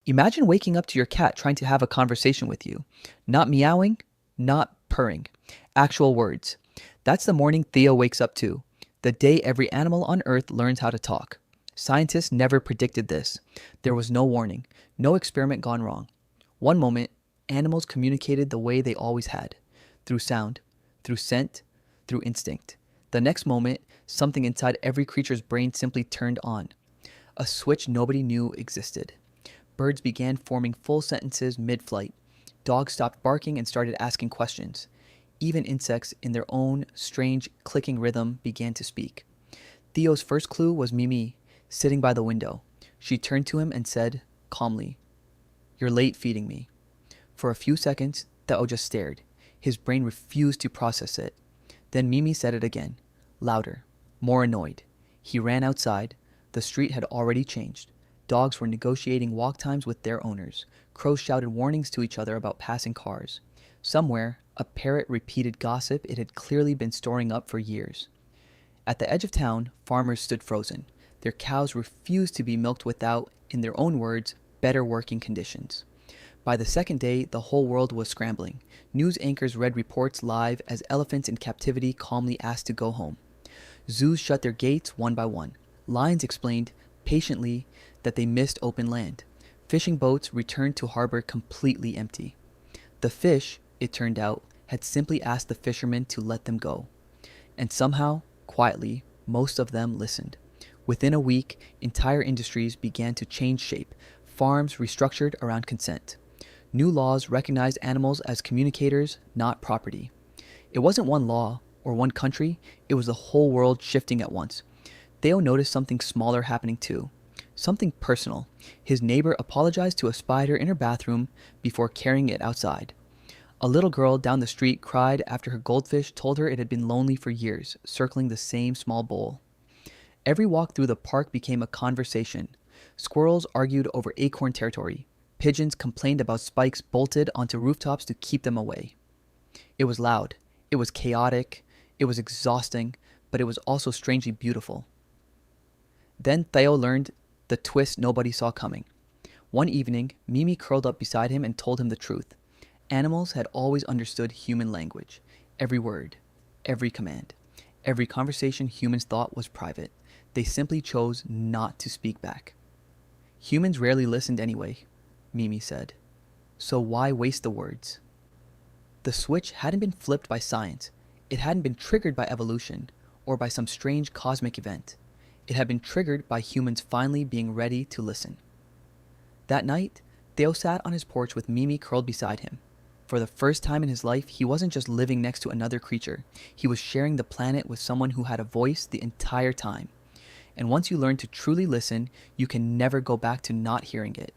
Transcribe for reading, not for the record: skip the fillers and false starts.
Imagine waking up to your cat trying to have a conversation with you. Not meowing, not purring. Actual words. That's the morning Theo wakes up to. The day every animal on Earth learns how to talk. Scientists never predicted this. There was no warning, no experiment gone wrong. One moment, animals communicated the way they always had, through sound, through scent, through instinct. The next moment, something inside every creature's brain simply turned on. A switch nobody knew existed. Birds began forming full sentences mid flight. Dogs stopped barking and started asking questions. Even insects, in their own strange clicking rhythm, began to speak. Theo's first clue was Mimi, sitting by the window. She turned to him and said, calmly, "You're late feeding me." For a few seconds, Theo just stared. His brain refused to process it. Then Mimi said it again, louder, more annoyed. He ran outside. The street had already changed. Dogs were negotiating walk times with their owners. Crows shouted warnings to each other about passing cars. Somewhere, a parrot repeated gossip it had clearly been storing up for years. At the edge of town, farmers stood frozen. Their cows refused to be milked without, in their own words, better working conditions. By the second day, the whole world was scrambling. News anchors read reports live as elephants in captivity calmly asked to go home. Zoos shut their gates one by one. Lions explained, patiently, that they missed open land. Fishing boats returned to harbor completely empty. The fish, it turned out, had simply asked the fishermen to let them go. And somehow, quietly, most of them listened. Within a week, entire industries began to change shape. Farms restructured around consent. New laws recognized animals as communicators, not property. It wasn't one law or one country, it was the whole world shifting at once. Theo noticed something smaller happening too. Something personal. His neighbor apologized to a spider in her bathroom before carrying it outside. A little girl down the street cried after her goldfish told her it had been lonely for years, circling the same small bowl. Every walk through the park became a conversation. Squirrels argued over acorn territory. Pigeons complained about spikes bolted onto rooftops to keep them away. It was loud. It was chaotic. It was exhausting, but it was also strangely beautiful. Then Theo learned the twist nobody saw coming. One evening, Mimi curled up beside him and told him the truth. Animals had always understood human language. Every word, every command, every conversation humans thought was private. They simply chose not to speak back. Humans rarely listened anyway, Mimi said. So why waste the words? The switch hadn't been flipped by science. It hadn't been triggered by evolution or by some strange cosmic event. It had been triggered by humans finally being ready to listen. That night, Theo sat on his porch with Mimi curled beside him. For the first time in his life, he wasn't just living next to another creature. He was sharing the planet with someone who had a voice the entire time. And once you learn to truly listen, you can never go back to not hearing it.